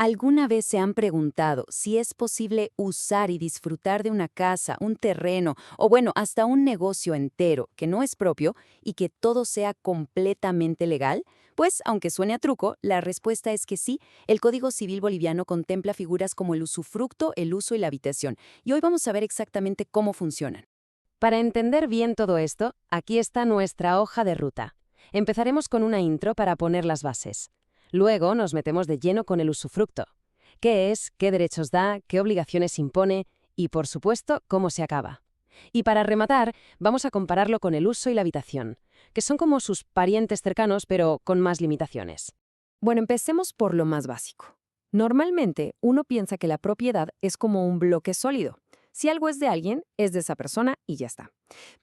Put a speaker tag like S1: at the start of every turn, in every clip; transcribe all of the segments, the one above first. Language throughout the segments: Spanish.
S1: ¿Alguna vez se han preguntado si es posible usar y disfrutar de una casa, un terreno o bueno, hasta un negocio entero que no es propio y que todo sea completamente legal? Pues, aunque suene a truco, la respuesta es que sí. El Código Civil boliviano contempla figuras como el usufructo, el uso y la habitación. Y hoy vamos a ver exactamente cómo funcionan.
S2: Para entender bien todo esto, aquí está nuestra hoja de ruta. Empezaremos con una intro para poner las bases. Luego nos metemos de lleno con el usufructo. ¿Qué es? ¿Qué derechos da? ¿Qué obligaciones impone? Y, por supuesto, cómo se acaba. Y para rematar, vamos a compararlo con el uso y la habitación, que son como sus parientes cercanos, pero con más limitaciones.
S3: Bueno, empecemos por lo más básico. Normalmente, uno piensa que la propiedad es como un bloque sólido. Si algo es de alguien, es de esa persona y ya está.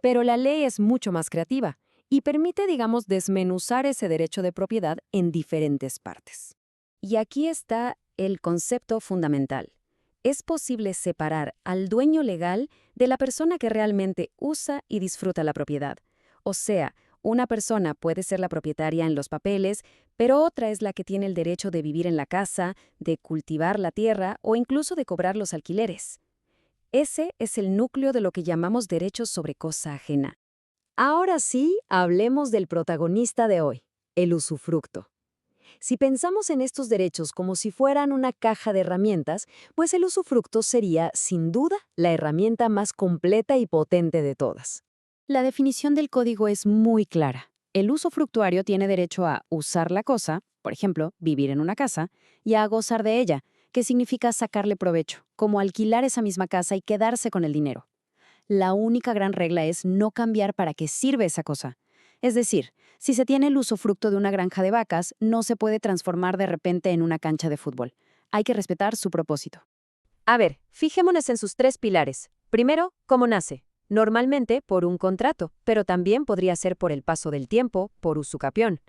S3: Pero la ley es mucho más creativa y permite, digamos, desmenuzar ese derecho de propiedad en diferentes partes.
S1: Y aquí está el concepto fundamental. Es posible separar al dueño legal de la persona que realmente usa y disfruta la propiedad. O sea, una persona puede ser la propietaria en los papeles, pero otra es la que tiene el derecho de vivir en la casa, de cultivar la tierra o incluso de cobrar los alquileres. Ese es el núcleo de lo que llamamos derechos sobre cosa ajena.
S3: Ahora sí, hablemos del protagonista de hoy, el usufructo. Si pensamos en estos derechos como si fueran una caja de herramientas, pues el usufructo sería, sin duda, la herramienta más completa y potente de todas.
S1: La definición del código es muy clara. El usufructuario tiene derecho a usar la cosa, por ejemplo, vivir en una casa, y a gozar de ella, que significa sacarle provecho, como alquilar esa misma casa y quedarse con el dinero. La única gran regla es no cambiar para qué sirve esa cosa. Es decir, si se tiene el usufructo de una granja de vacas, no se puede transformar de repente en una cancha de fútbol. Hay que respetar su propósito.
S2: A ver, fijémonos en sus tres pilares. Primero, ¿cómo nace? Normalmente por un contrato, pero también podría ser por el paso del tiempo, por usucapión.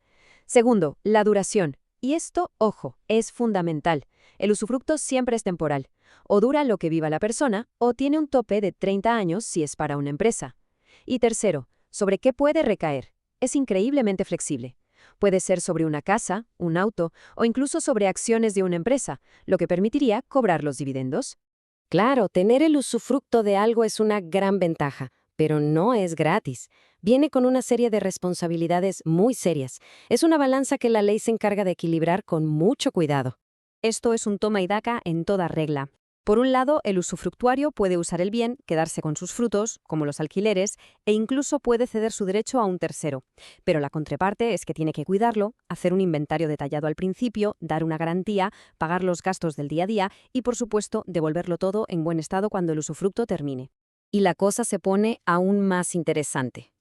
S2: Segundo, la duración. Y esto, ojo, es fundamental. El usufructo siempre es temporal. O dura lo que viva la persona, o tiene un tope de 30 años si es para una empresa. Y tercero, ¿sobre qué puede recaer? Es increíblemente flexible. Puede ser sobre una casa, un auto, o incluso sobre acciones de una empresa, lo que permitiría cobrar los dividendos.
S3: Claro, tener el usufructo de algo es una gran ventaja, pero no es gratis. Viene con una serie de responsabilidades muy serias. Es una balanza que la ley se encarga de equilibrar con mucho cuidado.
S2: Esto es un toma y daca en toda regla. Por un lado, el usufructuario puede usar el bien, quedarse con sus frutos, como los alquileres, e incluso puede ceder su derecho a un tercero. Pero la contraparte es que tiene que cuidarlo, hacer un inventario detallado al principio, dar una garantía, pagar los gastos del día a día y, por supuesto, devolverlo todo en buen estado cuando el usufructo termine.
S3: Y la cosa se pone aún más interesante,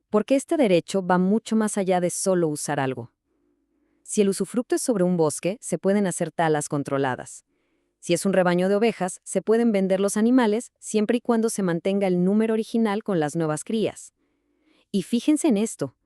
S3: porque este derecho va mucho más allá de solo usar algo. Si el usufructo es sobre un bosque, se pueden hacer talas controladas. Si es un rebaño de ovejas, se pueden vender los animales siempre y cuando se mantenga el número original con las nuevas crías. Y fíjense en esto.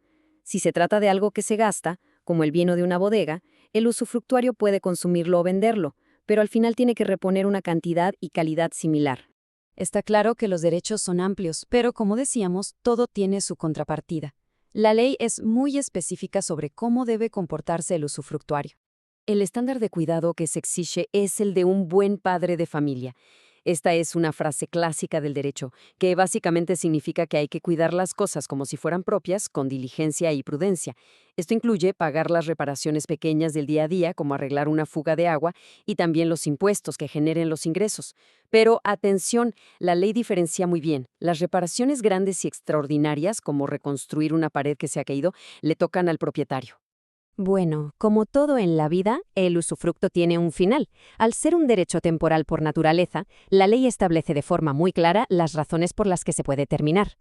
S3: Si se trata de algo que se gasta, como el vino de una bodega, el usufructuario puede consumirlo o venderlo, pero al final tiene que reponer una cantidad y calidad similar.
S1: Está claro que los derechos son amplios, pero como decíamos, todo tiene su contrapartida. La ley es muy específica sobre cómo debe comportarse el usufructuario. El estándar de cuidado que se exige es el de un buen padre de familia. Esta es una frase clásica del derecho, que básicamente significa que hay que cuidar las cosas como si fueran propias, con diligencia y prudencia. Esto incluye pagar las reparaciones pequeñas del día a día, como arreglar una fuga de agua, y también los impuestos que generen los ingresos. Pero atención, la ley diferencia muy bien. Las reparaciones grandes y extraordinarias, como reconstruir una pared que se ha caído, le tocan al propietario.
S2: Bueno, como todo en la vida, el usufructo tiene un final. Al ser un derecho temporal por naturaleza, la ley establece de forma muy clara las razones por las que se puede terminar.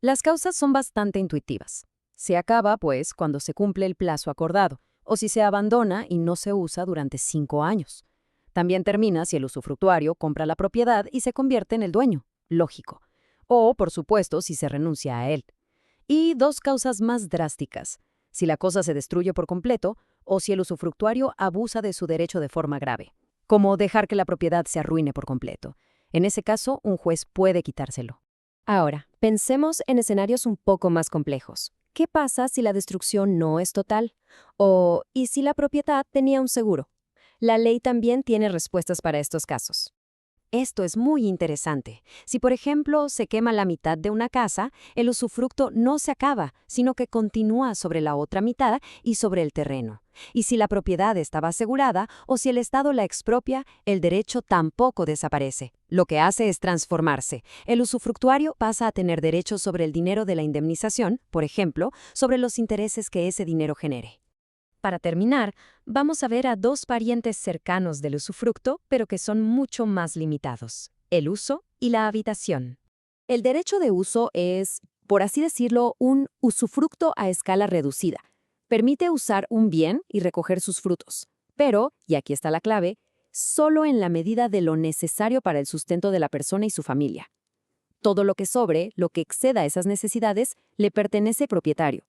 S1: Las causas son bastante intuitivas. Se acaba, pues, cuando se cumple el plazo acordado, o si se abandona y no se usa durante 5 años. También termina si el usufructuario compra la propiedad y se convierte en el dueño. Lógico. O, por supuesto, si se renuncia a él. Y dos causas más drásticas: si la cosa se destruye por completo o si el usufructuario abusa de su derecho de forma grave, como dejar que la propiedad se arruine por completo. En ese caso, un juez puede quitárselo.
S3: Ahora, pensemos en escenarios un poco más complejos. ¿Qué pasa si la destrucción no es total? ¿Y si la propiedad tenía un seguro?
S2: La ley también tiene respuestas para estos casos. Esto es muy interesante. Si, por ejemplo, se quema la mitad de una casa, el usufructo no se acaba, sino que continúa sobre la otra mitad y sobre el terreno. Y si la propiedad estaba asegurada o si el Estado la expropia, el derecho tampoco desaparece. Lo que hace es transformarse. El usufructuario pasa a tener derechos sobre el dinero de la indemnización, por ejemplo, sobre los intereses que ese dinero genere. Para terminar, vamos a ver a dos parientes cercanos del usufructo, pero que son mucho más limitados: el uso y la habitación. El derecho de uso es, por así decirlo, un usufructo a escala reducida. Permite usar un bien y recoger sus frutos, pero, y aquí está la clave, solo en la medida de lo necesario para el sustento de la persona y su familia. Todo lo que sobre, lo que exceda esas necesidades, le pertenece al propietario.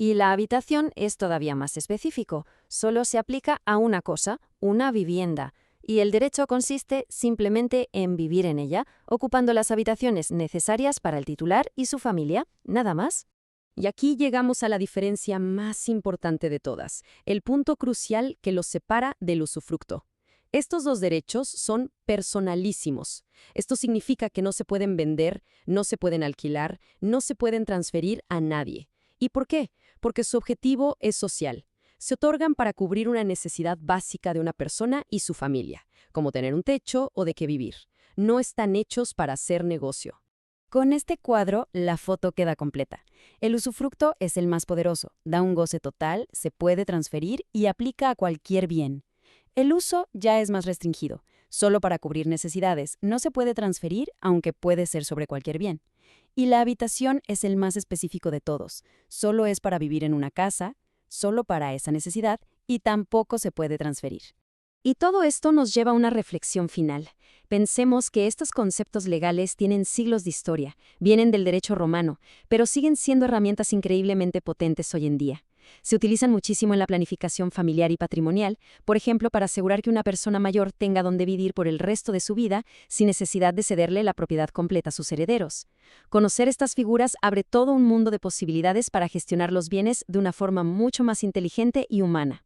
S2: Y la habitación es todavía más específico. Solo se aplica a una cosa, una vivienda, y el derecho consiste simplemente en vivir en ella, ocupando las habitaciones necesarias para el titular y su familia, nada más. Y aquí llegamos a la diferencia más importante de todas, el punto crucial que los separa del usufructo. Estos dos derechos son personalísimos. Esto significa que no se pueden vender, no se pueden alquilar, no se pueden transferir a nadie. ¿Y por qué? Porque su objetivo es social. Se otorgan para cubrir una necesidad básica de una persona y su familia, como tener un techo o de qué vivir. No están hechos para hacer negocio. Con este cuadro, la foto queda completa. El usufructo es el más poderoso, da un goce total, se puede transferir y aplica a cualquier bien. El uso ya es más restringido, solo para cubrir necesidades, no se puede transferir, aunque puede ser sobre cualquier bien. Y la habitación es el más específico de todos, solo es para vivir en una casa, solo para esa necesidad, y tampoco se puede transferir. Y todo esto nos lleva a una reflexión final. Pensemos que estos conceptos legales tienen siglos de historia, vienen del derecho romano, pero siguen siendo herramientas increíblemente potentes hoy en día. Se utilizan muchísimo en la planificación familiar y patrimonial, por ejemplo, para asegurar que una persona mayor tenga donde vivir por el resto de su vida sin necesidad de cederle la propiedad completa a sus herederos. Conocer estas figuras abre todo un mundo de posibilidades para gestionar los bienes de una forma mucho más inteligente y humana.